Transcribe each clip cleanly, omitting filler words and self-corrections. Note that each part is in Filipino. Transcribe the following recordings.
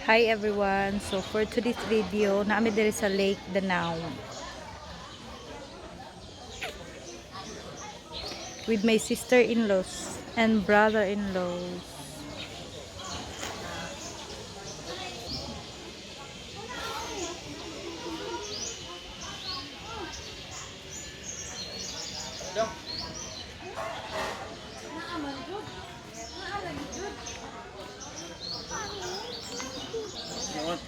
Hi everyone! So for today's video, naami diri sa Lake Danao with my sister-in-laws and brother-in-laws.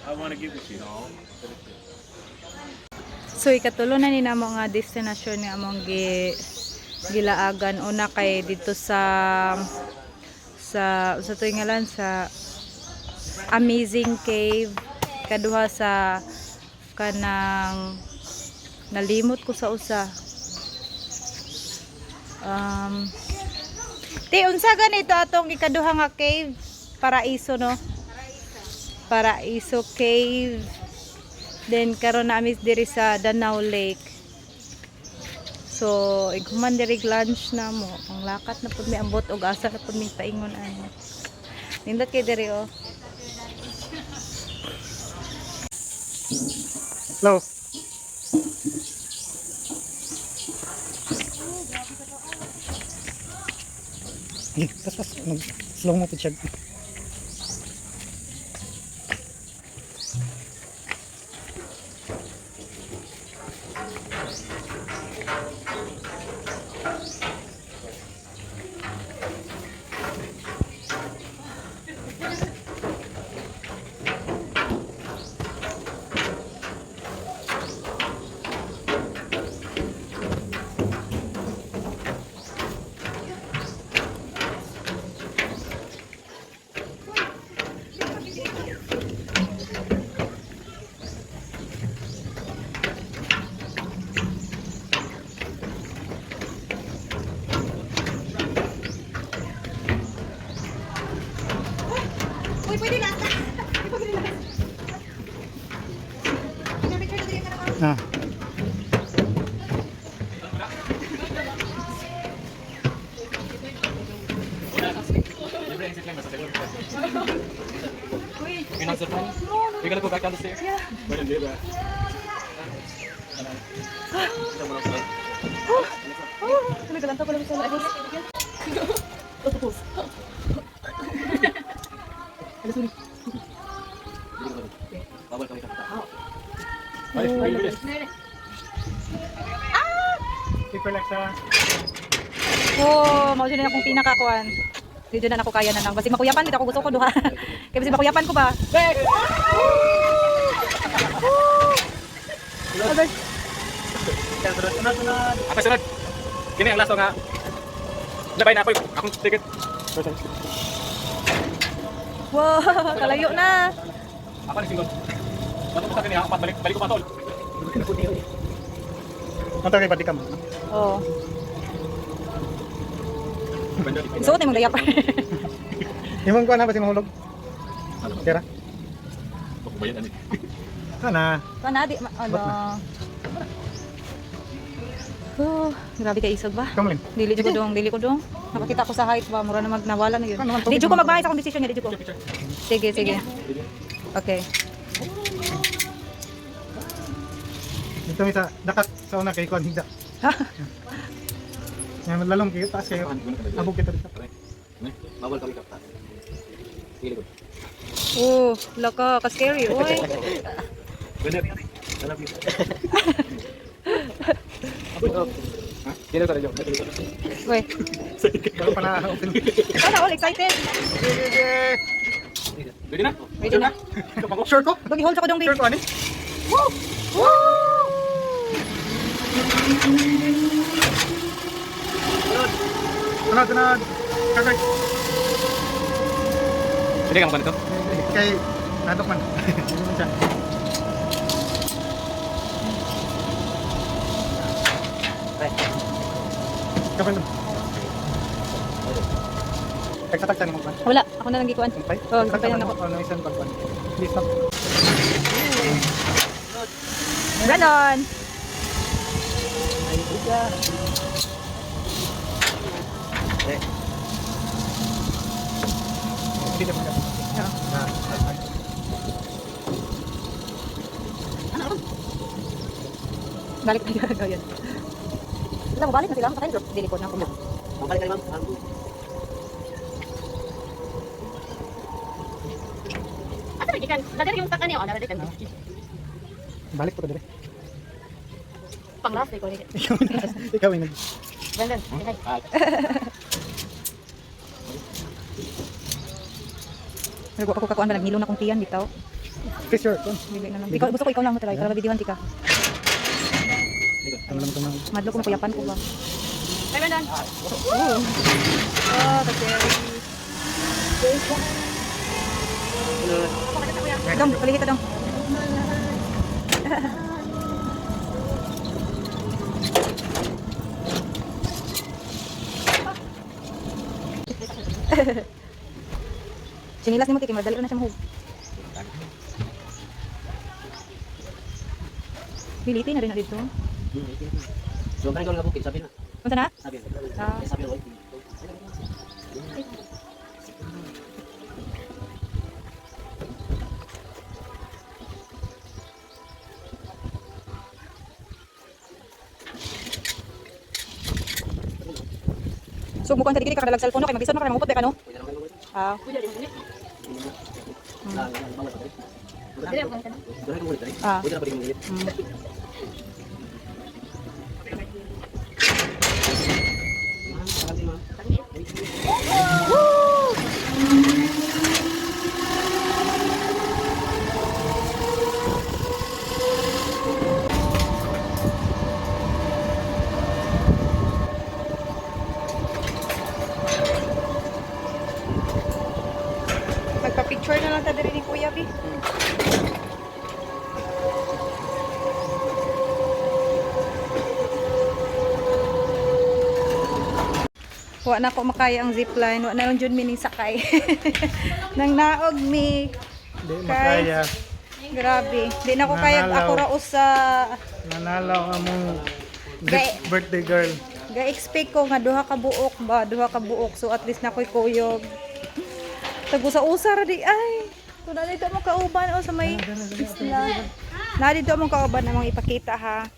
I want to give it to you. So ikatulo na ni namo nga destinasyon nga among gilaagan. Una kay dito sa ngalan sa Amazing Cave, kaduha sa kanang nalimot ko sa usa. Unsa ganito atong ikaduha nga cave? Paraiso, no? Paraiso Cave. Then karon na amis diri sa Danao Lake. So iguman diri lunch na mo. Ang lakat na pud mi ambot og asa na pud mi paingon ani. Nindot kay diri oh. Hello. Pas slow mo po siya. Ah. You're not surprised? You're gonna go back down the stairs? Yeah. Why didn't do that? Nagkalanta ko lang sa laos. Tapos. Bawal kami kapita. Paper like sa Oh, mao na akong pinakakuan. Dito na ako kaya na nang. Basi makuyapan dito ako gusto ko duha. Kaya basi makuyapan ko ba? Apa sunod? Kini ang last nga. Labay na ako yung akong ticket. Wow, kalayo na. Ako ni single. Bato ko sa kanya, balik ko patol. Ano kay pati ka mo? Oh. Suot imong dayap. Imong kuan na ba si mahulog? Tira. Pagbayan ani. Kana. Kana di ano. Oh, grabe ka isog ba? Kamlin. Dili ko dong. Nakakita ko sa height ba, mura na nawalan na yun. Ano naman, Di ko tubig magbahay sa akong desisyon niya, di ko. Sige. Okay. Dito mi sa dakat sa una kay kuan higda. Nga lalong kayo taas kayo. Abog kita dito. Bawal kami kapita. Sige ko. Oh, laka ka scary oy. Bener ni. Alam niyo. Ha? Kino ka radyo? Weh. Bago pa na open. Sana all excited. Ready na? Ready na. Sure ko? Bagi hold sa ko dong Sure babe. ko ani? Woo! Tunod. Kagay. Hindi ka mo ganito? Kay nadok man. Hindi man siya. Kapan dun? Tagsa-tagsa mo ba? Wala, ako na lang gikuan. Sumpay? Oh, sumpay na ako. Ano isang pagkuhan? Please stop. Ganon. Ay, buka. Hindi naman ka. Yeah. Balik na yun. Ayan. Wala mo, balik na sila. Sa kayo, dili ko na kumot. Mabalik ka rin, ma'am. Asa lagi kan? Nadali yung takan niyo, nadali kan. Balik po dire. Panglas ko ni. Ikaw ay nag. Bandan. Pero ako kakuan ba naghilo na kong tiyan bitaw. Fish your. Bigay na lang. Ikaw gusto ko ikaw lang mo try para videohan tika. Ano lang tumang. Madlo ko makuyapan ko ba. Ay bandan. Oh, kasi dong, palihit dong. Sinilas ni mo kay madali na siya mahug. Piliti na rin na dito. So, kaya ko lang bukid, sabi na. Unsa na? Sabi na. Ah. Sabi na. So mo kon sa digiri ka kadalag cellphone no kay magisod mo kay mangupot ka no. Ah. Ah. Nagpa-picture na lang ta diri ni Kuya Bi. Wa na ko makaya ang zipline, wa na yung jud mining sakay. Nang naog mi. Di makaya. Grabe. Di na ko kaya Nanalaw. ako raos sa Nanalaw among Gay- birthday girl. ga-expect ko nga duha ka buok ba, duha ka buok. So at least na ko'y kuyog. Tago sa usar di ay. So na dito mo kauban o sa may isla. Na dito mo kauban namang ipakita ha.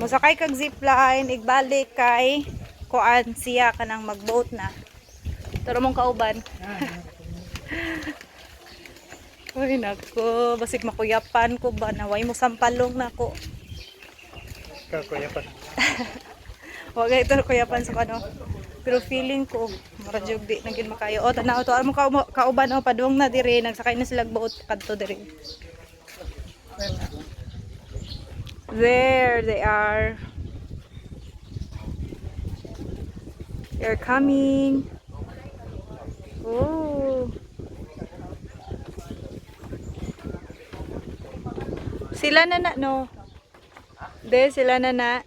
Mosakay kag zipline, igbalik kay kuan siya kanang mag-boat na. Turo mong kauban. Uy nako, basig makuyapan ko ba naway mo sampalong nako. Kakuya pa. Wag ito kuyapan sa kano. Pero feeling ko mura jud di nang gid makayo. O tanaw to amo kauban o padung na diri nagsakay na sila boat kadto diri. There they are. They're coming. Oh. Sila na no. De sila na.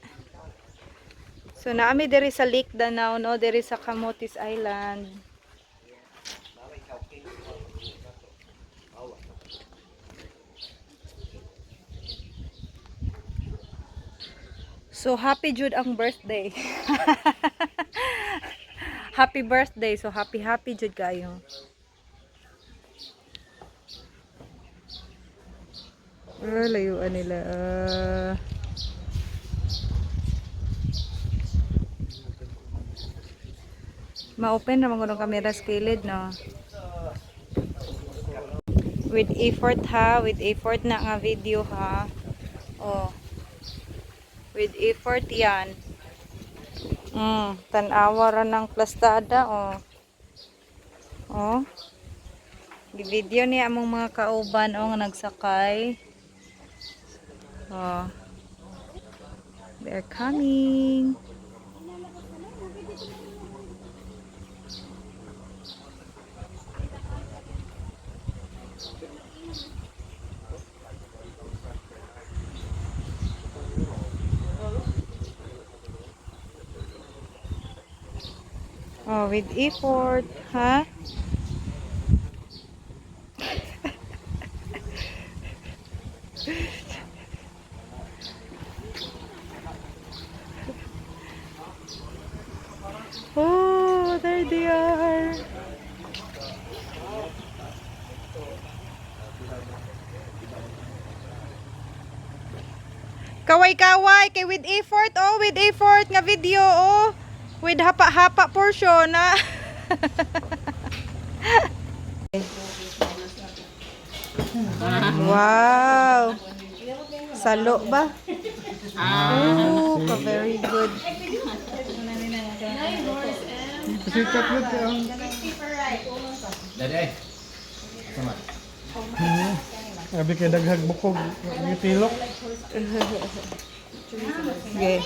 So naami diri sa Lake Danau no, diri sa Camotes Island. So happy jud ang birthday. Happy birthday. So happy jud kayo. Layuan nila. Ma-open naman ko ng camera sa kilid, no? With effort ha. With effort na nga video ha. Oh. With effort yan. Tanawa ra ng plastada, oh. Oh. Gi-video niya among mga kauban, oh, nga nagsakay. Oh. They're coming. Oh, with effort, ha? Oh, there they are. Kaway-kaway kay with effort oh, with effort nga video oh. With hapa-hapa portion na. Wow. Salo ba? Oh, very good. Sikat yun. Dede. Sabi kay daghag bukog. Yung tilok. Okay.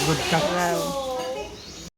Good cut. Wow.